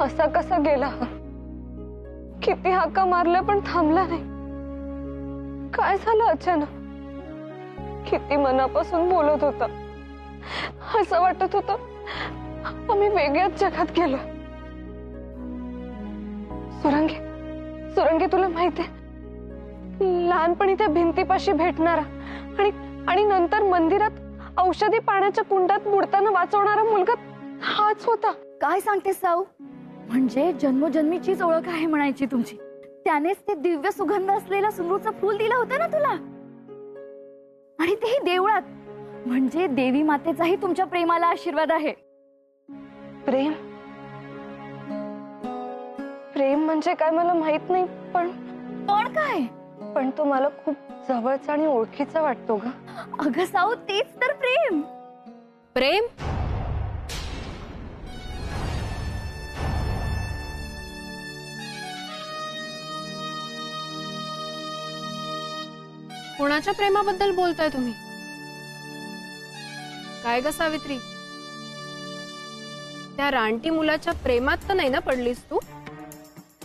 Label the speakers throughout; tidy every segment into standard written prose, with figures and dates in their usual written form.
Speaker 1: असा कसा गेला? किती हाका मारल्या पण थांबला नाही. काय झालं अचानक? किती मनापासून बोलत होता. असं वाटत होतं आम्ही वेगळ्याच जगात गेलो. सुरंगी तुला माहितीये, लहानपणी त्या भिंतीपाशी भेटणारा आणि नंतर मंदिरात औषधी पाण्याच्या कुंडात बुडताना वाचवणारा मुलगा हाच होता.
Speaker 2: काय सांगते साऊ? म्हणजे जन्मजन्मीचीच ओळख आहे म्हणायची तुमची. त्यानेच ते दिव्य सुगंध असलेलं सुमरूचं फूल दिलं होतं ना तुला, आणि तेही देवळात. म्हणजे देवी मातेचाही तुमच्या प्रेमाला आशीर्वाद आहे.
Speaker 1: प्रेम प्रेम म्हणजे काय मला माहित नाही, पण
Speaker 2: काय?
Speaker 1: पण तो मला खूप जवळचा आणि ओळखीचा वाटतो ग.
Speaker 2: अगं साऊ, तेच तर प्रेम.
Speaker 3: प्रेम? कोणाच्या प्रेमाबद्दल बोलताय तुम्ही? काय ग सावित्री, त्या रानटी मुलाच्या प्रेमात तर नाही ना पडलीस तू?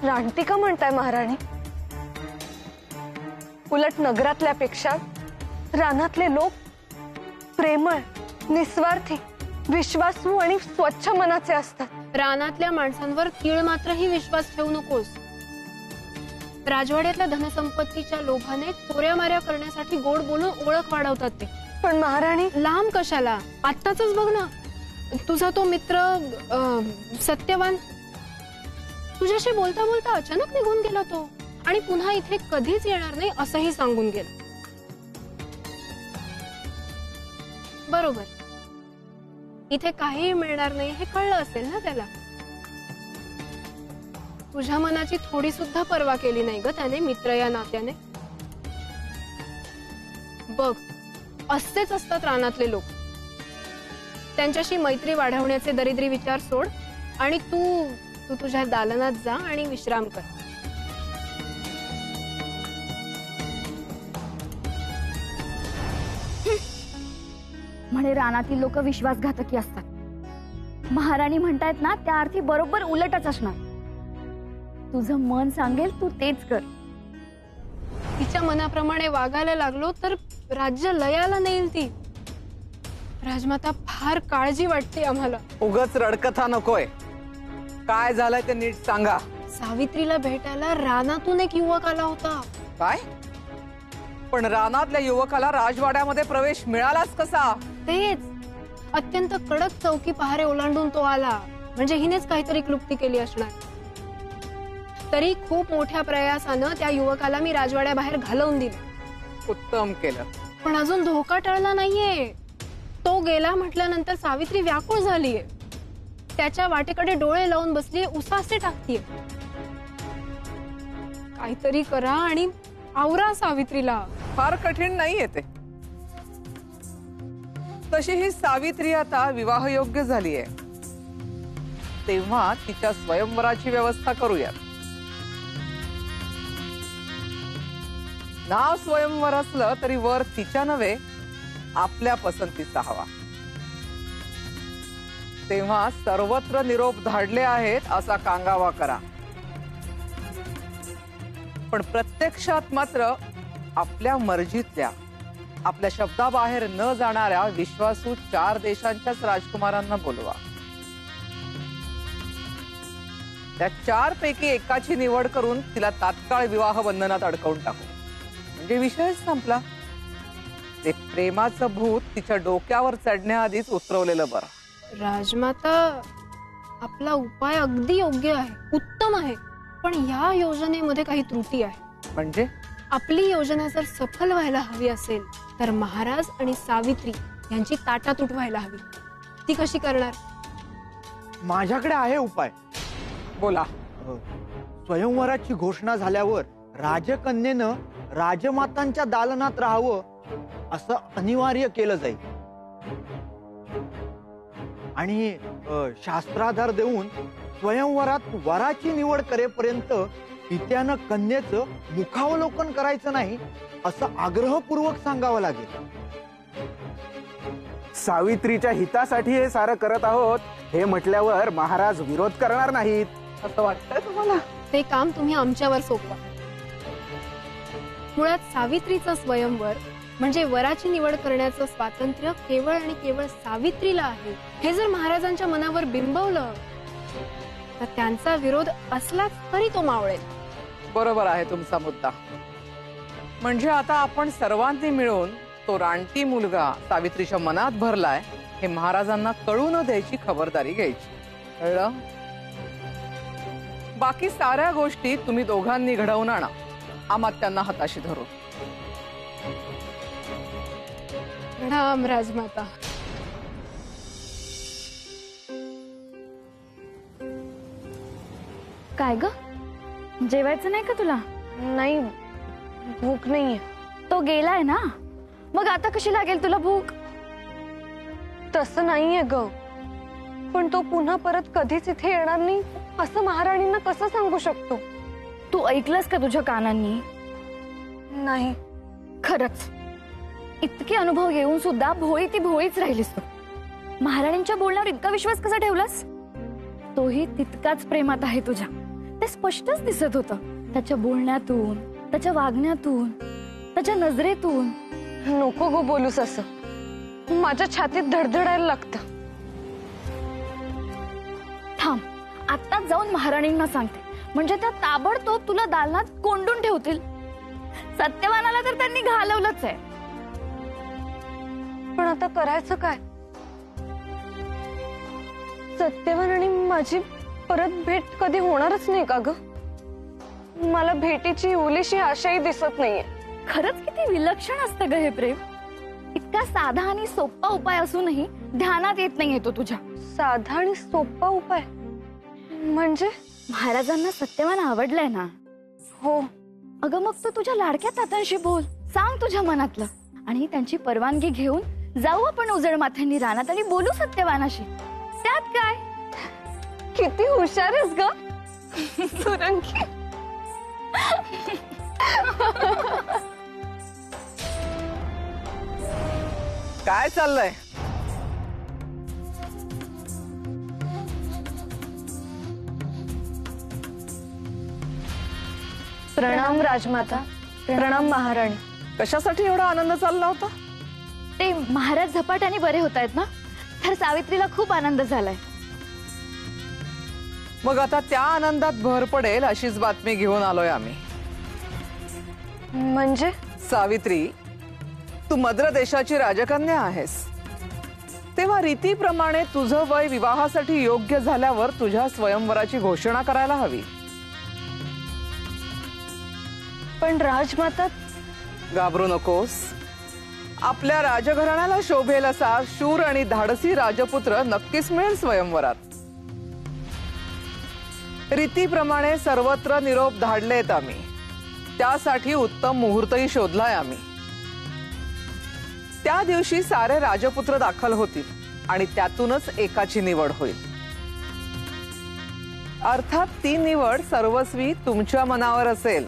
Speaker 1: रानटी का म्हणताय महाराणी? उलट नगरातल्यापेक्षा रानातले लोक प्रेमळ, निस्वार्थी, विश्वासू आणि स्वच्छ मनाचे असतात.
Speaker 3: रानातल्या माणसांवर तीळ मात्रही विश्वास ठेवू नकोस. राजवाड्यातल्या धनसंपत्तीच्या लोभाने चोऱ्या माऱ्या करण्यासाठी गोड बोलून ओळख वाढवतात ते.
Speaker 1: पण महाराणी,
Speaker 3: लांब कशाला? आत्ताच बघ ना, तुझा तो मित्र सत्यवान तुझ्याशी बोलता बोलता अचानक निघून गेला तो, आणि पुन्हा इथे कधीच येणार नाही असंही सांगून गेला. बरोबर, इथे काहीही मिळणार नाही हे कळलं असेल ना त्याला. तुझ्या मनाची थोडी सुद्धा पर्वा केली नाही ग त्याने, मित्र या नात्याने. बघ, असेच असतात रानातले लोक. त्यांच्याशी मैत्री वाढवण्याचे दरिद्री विचार सोड आणि तू तुझ्या दालनात जा आणि विश्राम कर.
Speaker 2: म्हणे रानातील लोक विश्वासघातकी असतात. महाराणी म्हणतायत ना, त्या अर्थी बरोबर उलटच असणार. तुझं मन सांगेल तू तेच कर.
Speaker 3: तिच्या मनाप्रमाणे वागायला लागलो तर राज्य लयाला नेईल ती. राजमाता, फार काळजी वाटते आम्हाला.
Speaker 4: उगाच रडकथा नकोय. काय झालंय ते नीट सांगा.
Speaker 3: सावित्रीला भेटायला रानातून एक युवक आला होता.
Speaker 4: काय? पण रानातल्या युवकाला राजवाड्यामध्ये प्रवेश मिळालाच कसा?
Speaker 3: तेच, अत्यंत कडक चौकी पहारे ओलांडून तो आला. म्हणजे हिनेच काहीतरी क्लुप्ती केली असणार. तरी खूप मोठ्या प्रयासानं त्या युवकाला मी राजवाड्याबाहेर घालवून दिले.
Speaker 4: उत्तम केलं.
Speaker 3: पण अजून धोका टळला नाहीये. तो गेला म्हटल्यानंतर सावित्री व्याकुळ झालीये. त्याच्या वाटेकडे डोळे लावून बसलीये, उसासे टाकतीये. काहीतरी करा आणि आवरा सावित्रीला.
Speaker 4: फार कठीण नाहीये ते. तशी ही सावित्री आता विवाहयोग्य झालीये, तेव्हा तिच्या स्वयंवराची व्यवस्था करूयात. नाव स्वयंवर असलं तरी वर तिच्या नव्हे आपल्या पसंतीचा हवा. तेव्हा सर्वत्र निरोप धाडले आहेत असा कांगावा करा. पण प्रत्यक्षात मात्र आपल्या मर्जीतल्या, आपल्या शब्दाबाहेर न जाणाऱ्या विश्वासू 4 देशांच्याच राजकुमारांना बोलवा. त्या 4 पैकी एकाची निवड करून तिला तात्काळ विवाह बंधनात अडकवून टाकू. म्हणजे विषयच संपला. ते प्रेमाचं भूत तिच्या डोक्यावर चढण्याआधीच उतरवलेलं बरं.
Speaker 3: राजमाता, आपला उपाय अगदी योग्य आहे, उत्तम आहे. पण या योजनेमध्ये काही त्रुटी आहे.
Speaker 4: म्हणजे
Speaker 3: आपली योजना जर सफल व्हायला हवी असेल तर महाराज आणि सावित्री यांची ताटातूट व्हायला हवी. ती कशी करणार?
Speaker 5: माझ्याकडे आहे उपाय.
Speaker 4: बोला.
Speaker 5: स्वयंवराची घोषणा झाल्यावर राजकन्येनं राजमातांच्या दालनात राहावं असं अनिवार्य केलं जाईल. आणि शास्त्राधार देऊन स्वयंवरात वराची निवड करेपर्यंत पित्यानं कन्येचं मुखावलोकन करायचं नाही असं आग्रहपूर्वक सांगावं लागेल.
Speaker 6: सावित्रीच्या हितासाठी हे सारं करत आहोत हे म्हटल्यावर महाराज विरोध करणार नाहीत
Speaker 4: असं वाटतंय तुम्हाला?
Speaker 3: ते काम तुम्ही आमच्यावर सोपवा. मुळात सावित्रीचं स्वयंवर म्हणजे वराची निवड करण्याचं स्वातंत्र्य केवळ आणि केवळ सावित्रीला आहे हे जर महाराजांच्या मनावर बिंबवलं तर त्यांचा विरोध असलाच तरी तो मावळेल.
Speaker 4: बरोबर आहे तुमचा मुद्दा. म्हणजे आता आपण सर्वांनी मिळून तो रानटी मुलगा सावित्रीच्या मनात भरलाय हे महाराजांना कळू न द्यायची खबरदारी घ्यायची. कळलं? बाकी साऱ्या गोष्टी तुम्ही दोघांनी घडवून आणा, अमात्यांना हाताशी धरून.
Speaker 3: प्रणाम राजमाता.
Speaker 2: काय ग, जेवायचं नाही का तुला?
Speaker 1: नाही, भूक नाहीये.
Speaker 2: तो गेलाय ना, मग आता कशी लागेल तुला भूक?
Speaker 1: तसं नाहीये ग, पण तो पुन्हा परत कधीच इथे येणार नाही असं महाराणींना कसं सांगू शकतो?
Speaker 2: तू ऐकलंस का तुझ्या कानांनी?
Speaker 1: नाही.
Speaker 2: खरंच इतके अनुभव येऊन सुद्धा भोळी ती भोळीच राहिलीस तू. महाराणींच्या बोलण्यावर इतका विश्वास कसा ठेवलास? तोही तितकाच प्रेमात आहे तुझ्या, ते स्पष्टच दिसत होतं. त्याच्या बोलण्यातून, त्याच्या वागण्यातून, त्याच्या नजरेतून.
Speaker 1: नको गो बोलूस असं, माझ्या छातीत धडधडायला लागतं.
Speaker 2: थांब, आत्ताच जाऊन महाराणींना सांगते, म्हणजे त्या ताबडतोब तुला दालनात कोंडून ठेवतील. सत्यवानाला तर त्यांनी घालवलंच आहे.
Speaker 1: पण आता करायचं काय? सत्यवान आणि माझी परत भेट कधी होणारच नाही का ग? मला भेटीची ओलीशी आशाही दिसत नाहीये.
Speaker 2: खरंच किती विलक्षण असतं ग हे प्रेम. इतका साधा आणि सोपा उपाय असूनही ध्यानात येत नाहीये तो तुझ्या.
Speaker 1: साधा आणि सोपा उपाय म्हणजे?
Speaker 2: महाराजांना सत्यवान आवडलंय ना?
Speaker 1: हो.
Speaker 2: अगं मग तू तुझ्या लाडक्या तात्यांशी बोल, सांग तुझ्या मनातलं, आणि त्यांची परवानगी घेऊन जाऊ आपण उजळ माथ्यांनी रानात आणि बोलू सत्यवानाशी. त्यात काय?
Speaker 1: किती हुशार आहेस ग सुरंगी.
Speaker 4: काय चाललंय?
Speaker 1: प्रणाम राजमाता. प्रणाम महाराणी.
Speaker 4: कशासाठी एवढा आनंद चालला होता?
Speaker 2: ते महाराज झपाट्याने बरे होत आहेत ना, तर सावित्रीला खूप आनंद झालाय.
Speaker 4: मग आता त्या आनंदात भर पडेल अशीच बातमी घेऊन आलोय आम्ही.
Speaker 1: म्हणजे?
Speaker 4: सावित्री, तू मद्र देशाची राजकन्या आहेस, तेव्हा रीतीप्रमाणे तुझं वय विवाहासाठी योग्य झाल्यावर तुझ्या स्वयंवराची घोषणा करायला हवी.
Speaker 1: पण राजमाता.
Speaker 4: घाबरू नकोस. आपल्या राजघराण्याला शोभेल असा शूर आणि धाडसी राजपुत्र नक्कीच मिळेल स्वयंवरात. रीतीप्रमाणे सर्वत्र निरोप धाडलेत आम्ही. त्यासाठी उत्तम मुहूर्तही शोधलाय आम्ही. त्या दिवशी सारे राजपुत्र दाखल होतील आणि त्यातूनच एकाची निवड होईल. अर्थात ती निवड सर्वस्वी तुमच्या मनावर असेल.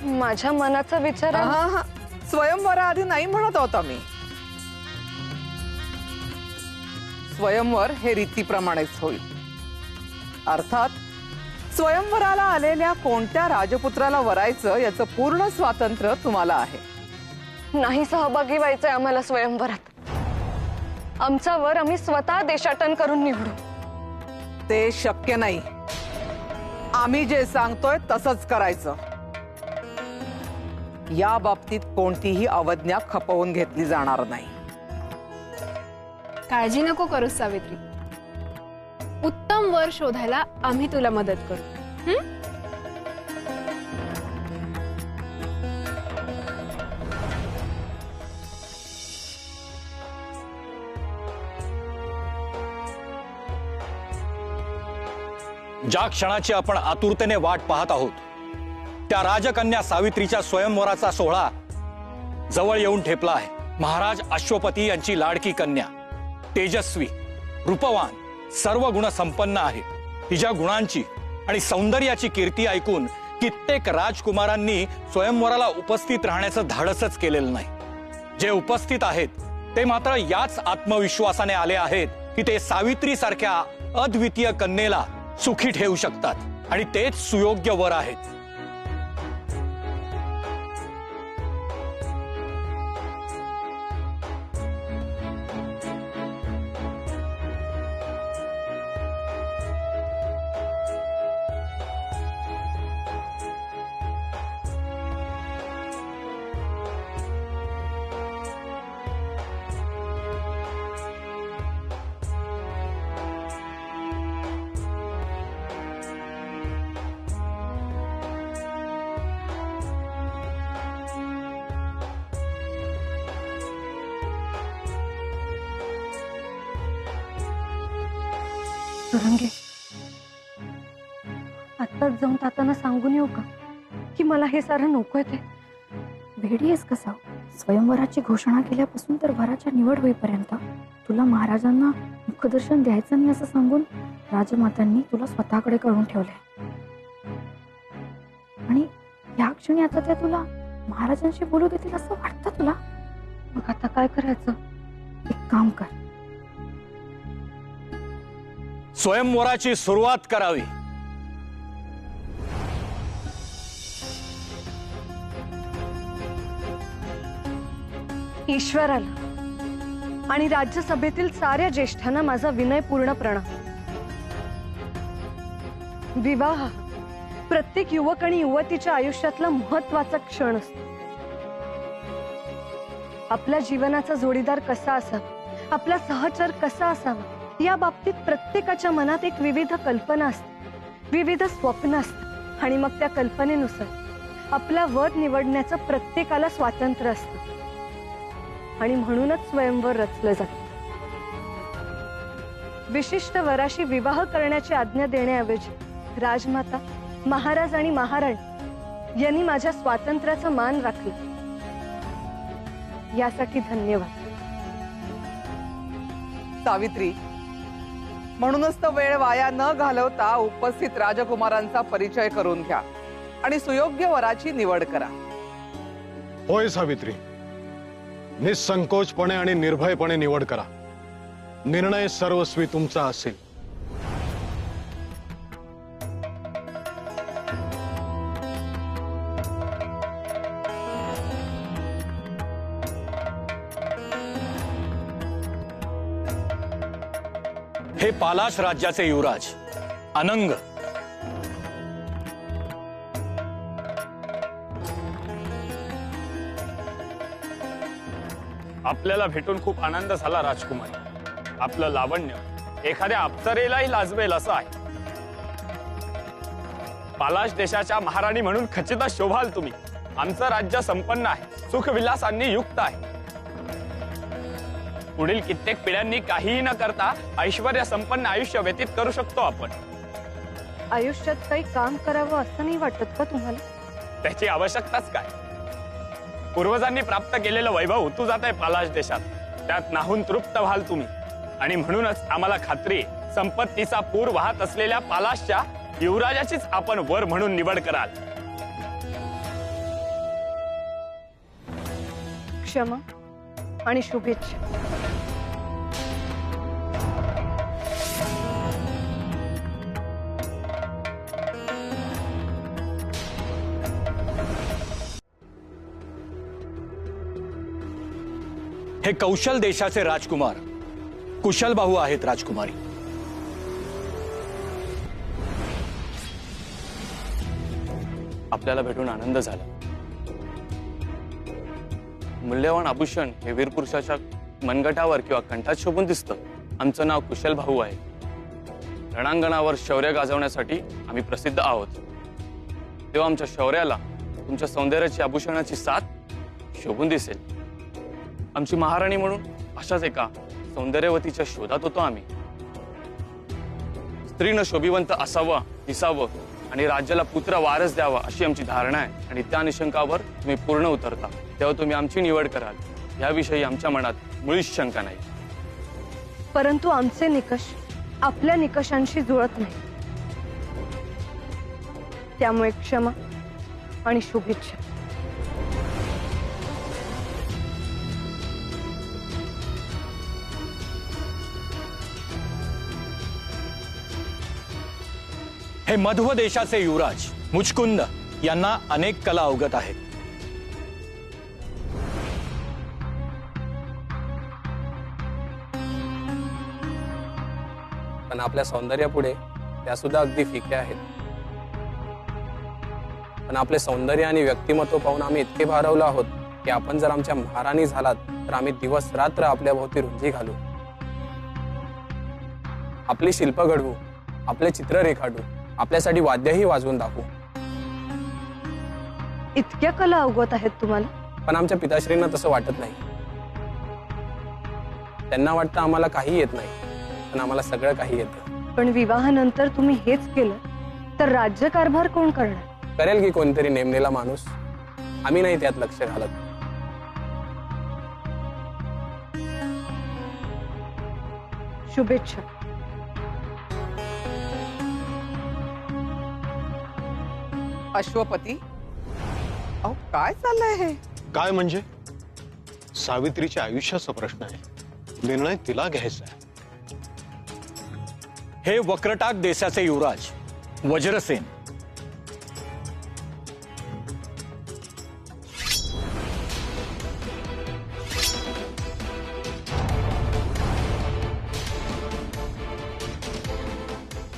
Speaker 1: माझ्या मनाचा विचार आहे.
Speaker 4: हा, स्वयंवराआधी नाही म्हणत आहोत आम्ही. स्वयंवर हे रीतीप्रमाणेच होईल. अर्थात स्वयंवराला आलेल्या कोणत्या राजपुत्राला वरायचं याचं पूर्ण स्वातंत्र्य तुम्हाला आहे.
Speaker 1: नाही सहभागी व्हायचंय आम्हाला स्वयंवरात. आमचा वर आम्ही स्वतः देशाटन करून निवडू.
Speaker 4: ते शक्य नाही. आम्ही जे सांगतोय तसंच करायचं. या बाबतीत कोणतीही अवज्ञा खपवून घेतली जाणार नाही.
Speaker 3: काळजी नको करूस सावित्री, उत्तम वर शोधायला आम्ही तुला मदत करू.
Speaker 7: ज्या क्षणाची आपण आतुरतेने वाट पाहत आहोत त्या राजकन्या सावित्रीच्या स्वयंवराचा सोहळा जवळ येऊन ठेपला आहे. महाराज अश्वपती यांची लाडकी कन्या तेजस्वी, रूपवान, सर्व गुण संपन्न आहे. तिच्या गुणांची आणि सौंदर्याची कीर्ती ऐकून कित्येक राजकुमारांनी स्वयंवराला उपस्थित राहण्याचं धाडसच केलेलं नाही. जे उपस्थित आहेत ते मात्र याच आत्मविश्वासाने आले आहेत की ते सावित्री सारख्या अद्वितीय कन्येला सुखी ठेवू शकतात आणि तेच सुयोग्य वर आहेत.
Speaker 1: सुरंगे, आत्ताच जाऊन तातांना सांगून येऊ का की मला हे सारं नकोय ते?
Speaker 2: वेडी आहेस कसा? स्वयंवराची घोषणा केल्यापासून तर वराच्या निवड होईपर्यंत तुला महाराजांना मुखदर्शन द्यायचं नाही असं सांगून राजमातांनी तुला स्वतःकडे करून ठेवलंय. आणि या क्षणी आता त्या तुला महाराजांशी बोलू देतील असं वाटतं तुला?
Speaker 1: मग आता काय करायचं?
Speaker 2: एक काम कर,
Speaker 7: स्वयंवराची सुरुवात करावी.
Speaker 1: ईश्वराला आणि राज्यसभेतील साऱ्या ज्येष्ठांना माझा विनयपूर्ण प्रणाम. विवाह प्रत्येक युवक आणि युवतीच्या आयुष्यातला महत्वाचा क्षण असतो. आपल्या जीवनाचा जोडीदार कसा असावा, आपला सहचर कसा असावा, या बाबतीत प्रत्येकाच्या मनात एक विविध कल्पना असते, विविध स्वप्न असतात आणि मग त्या कल्पनेनुसार आपला वर निवडण्याचं प्रत्येकाला स्वातंत्र्य असतं. आणि म्हणूनच स्वयंवर रचलं जातं. विशिष्ट वराशी विवाह करण्याची आज्ञा देण्याऐवजी राजमाता, महाराज आणि महाराणी यांनी माझ्या स्वातंत्र्याचा मान राखला. यासाठी धन्यवाद.
Speaker 4: सावित्री, म्हणूनच तर वेळ वाया न घालवता उपस्थित राजकुमारांचा परिचय करून घ्या आणि सुयोग्य वराची निवड करा.
Speaker 8: होय सावित्री, निसंकोचपणे आणि निर्भयपणे निवड करा. निर्णय सर्वस्वी तुमचा असेल.
Speaker 7: हे पालाश राज्याचे युवराज अनंग.
Speaker 9: आपल्याला भेटून खूप आनंद झाला राजकुमारी. आपलं लावण्य एखाद्या अप्सरेलाही लाजवेल असं आहे. पालाश देशाच्या महाराणी म्हणून खचितच शोभाल तुम्ही. आमचं राज्य संपन्न आहे, सुखविलासांनी युक्त आहे. पुढील कित्येक पिढ्यांनी काहीही न करता ऐश्वर्य संपन्न आयुष्य व्यतीत करू शकतो आपण.
Speaker 1: आयुष्यात काही काम करावं असं नाही वाटत का तुम्हाला?
Speaker 9: त्याची आवश्यकताच काय? पूर्वजांनी प्राप्त केलेलं वैभव उतू जात आहे पालाश देशात. त्यात नाहून तृप्त व्हाल तुम्ही. आणि म्हणूनच आम्हाला खात्री आहे, संपत्तीचा पूर वाहत असलेल्या पालाशच्या युवराजाचीच आपण वर म्हणून निवड कराल.
Speaker 1: क्षमा आणि शुभेच्छा.
Speaker 7: हे कौशल देशाचे राजकुमार कुशलबाहू आहेत राजकुमारी.
Speaker 9: आपल्याला भेटून आनंद झाला. मूल्यवान आभूषण हे वीरपुरुषाच्या मनगटावर किंवा कंठात शोभून दिसतं. आमचं नाव कुशल भाऊ आहे. रणांगणावर शौर्य गाजवण्यासाठी आम्ही प्रसिद्ध आहोत. तेव्हा आमच्या शौर्याला तुमच्या सौंदर्याची आभूषणाची साथ शोभून दिसेल. आमची महाराणी म्हणून अशाच एका सौंदर्यवतीच्या शोधात होतो आम्ही. स्त्रीनं शोभिवंत असावं, दिसावं आणि राज्याला पुत्र वारस द्यावा अशी आमची धारणा आहे. आणि त्या निशंकावर तुम्ही पूर्ण उतरता तेव्हा तुम्ही आमची निवड कराल याविषयी आमच्या मनात मुळीच शंका नाही.
Speaker 1: परंतु आमचे निकष आपल्या निकषांशी जुळत नाही. त्यामुळे क्षमा आणि शुभेच्छा.
Speaker 7: हे मध्व देशाचे युवराज मुचकुंद यांना अनेक कला अवगत आहेत.
Speaker 10: पण आपल्या सौंदर्यापुढे त्या सुद्धा अगदी फिक्या आहेत. पण आपले सौंदर्य आणि व्यक्तिमत्व पाहून आम्ही इतके भारावलो आहोत की आपण जर आमच्या महाराणी झालात तर आम्ही दिवस रात्र आपल्या भोवती रुंजी घालू, आपली शिल्प घडवू, आपले चित्र रेखाटू, आपल्यासाठी वाद्यही वाजवून दाखवू.
Speaker 1: इतक्या कला अवगत आहेत तुम्हाला?
Speaker 10: पण आमच्या पिताश्रींना तसं वाटत नाही. त्यांना वाटतं आम्हाला काही येत नाही, पण आम्हाला सगळं काही येतं.
Speaker 1: पण विवाहानंतर तुम्ही हेच केलं तर राज्यकारभार कोण करणार?
Speaker 10: करेल की कोणतरी नेमलेला माणूस. आम्ही नाही त्यात लक्ष घालत.
Speaker 1: शुभेच्छा.
Speaker 4: अश्वपती, अहो काय चाललंय हे?
Speaker 8: काय म्हणजे? सावित्रीच्या आयुष्याचा प्रश्न आहे, निर्णय तिला घ्यायचा आहे.
Speaker 7: हे वक्रटाक देशाचे युवराज वज्रसेन.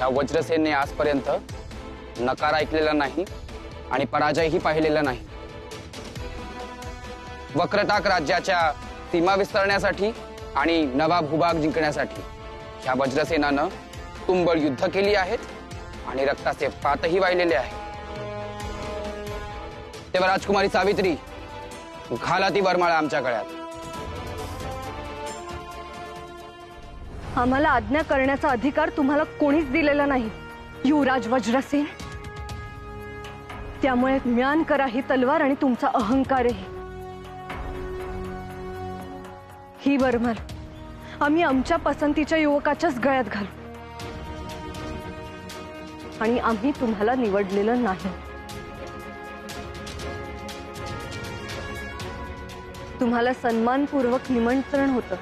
Speaker 11: या वज्रसेनने आजपर्यंत नकार ऐकलेला नाही आणि पराजयही पाहिलेला नाही. वक्रटाक राज्याच्या सीमा विस्तारण्यासाठी आणि नवा भूभाग जिंकण्यासाठी ह्या वज्रसेनानं तुंबळ युद्ध केली आहेत आणि रक्ताचे पातही वाहिलेले आहेत. तेव्हा राजकुमारी सावित्री, घाला ती वरमाळा आमच्या गळ्यात.
Speaker 1: आम्हाला आज्ञा करण्याचा अधिकार तुम्हाला कोणीच दिलेला नाही युवराज वज्रसेन. त्यामुळे म्यान करा ही तलवार आणि तुमचा अहंकारही. ही वरमाला आम्ही आमच्या पसंतीच्या युवकाच्याच गळ्यात घालू आणि आम्ही तुम्हाला निवडलेलं नाही. तुम्हाला सन्मानपूर्वक निमंत्रण होतं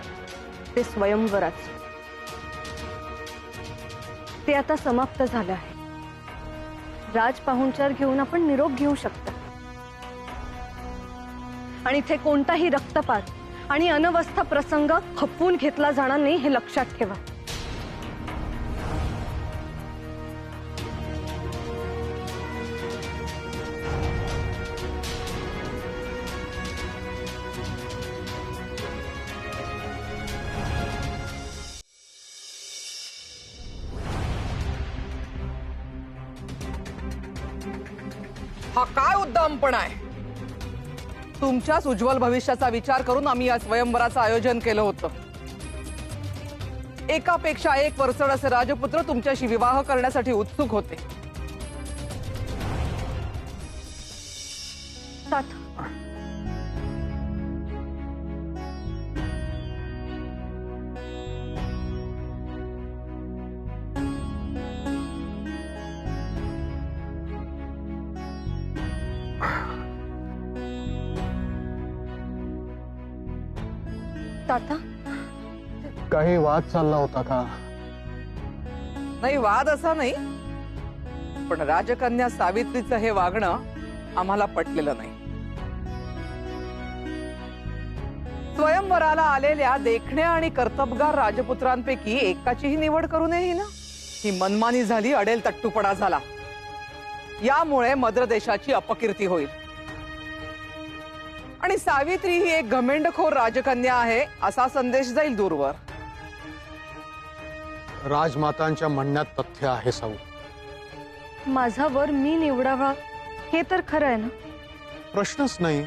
Speaker 1: ते स्वयंवराचं. ते आता समाप्त झालं आहे. राज पाहुणचार घेऊन आपण निरोप घेऊ शकता आणि इथे कोणताही रक्तपात आणि अनवस्था प्रसंग खपवून घेतला जाणार नाही हे लक्षात ठेवा.
Speaker 4: हा काय उद्दामपणा आहे? तुमच्याच उज्ज्वल भविष्याचा विचार करून आम्ही या स्वयंवराचं आयोजन केलं होतं. एकापेक्षा एक वरचढ असे राजपुत्र तुमच्याशी विवाह करण्यासाठी उत्सुक होते.
Speaker 1: साथ ताता,
Speaker 8: काही वाद चालला होता का?
Speaker 4: नाही, वाद असा नाही, पण राजकन्या सावित्रीचं हे वागणं आम्हाला पटलेलं नाही. स्वयंवराला आलेल्या देखण्या आणि कर्तबगार राजपुत्रांपैकी एकाचीही निवड करू नये ही ना. ही मनमानी झाली, अडेल तट्टूपणा झाला. यामुळे मद्र देशाची अपकीर्ती होईल आणि सावित्री ही एक घमेंडखोर राजकन्या आहे असा संदेश जाईल दूरवर.
Speaker 8: राजमातांच्या म्हणण्यात तथ्य आहे साऊ.
Speaker 1: माझा वर मी निवडावा हे तर खरं आहे ना?
Speaker 8: प्रश्नच नाही.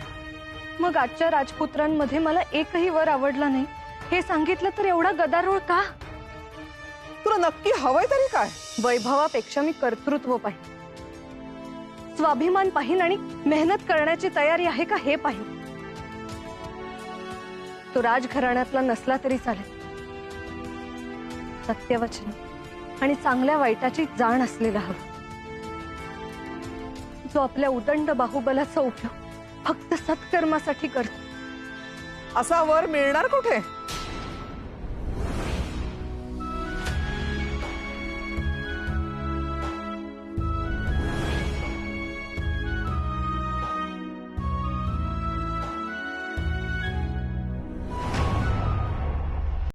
Speaker 1: मग आजच्या राजपुत्रांमध्ये मला एकही वर आवडला नाही हे सांगितलं तर एवढा गदारोळ का?
Speaker 4: तुला नक्की हवंय तरी काय?
Speaker 1: वैभवापेक्षा मी कर्तृत्व पाहिजे, स्वाभिमान पाहिन आणि मेहनत करण्याची तयारी आहे का हे पाहिन. तो राजघराण्यातला नसला तरी चालेल, सत्यवचन आणि चांगल्या वाईटाची जाण असलेला हवा, जो आपल्या उदंड बाहुबलाचा उपयोग फक्त सत्कर्मासाठी करतो.
Speaker 4: असा वर मिळणार कुठे?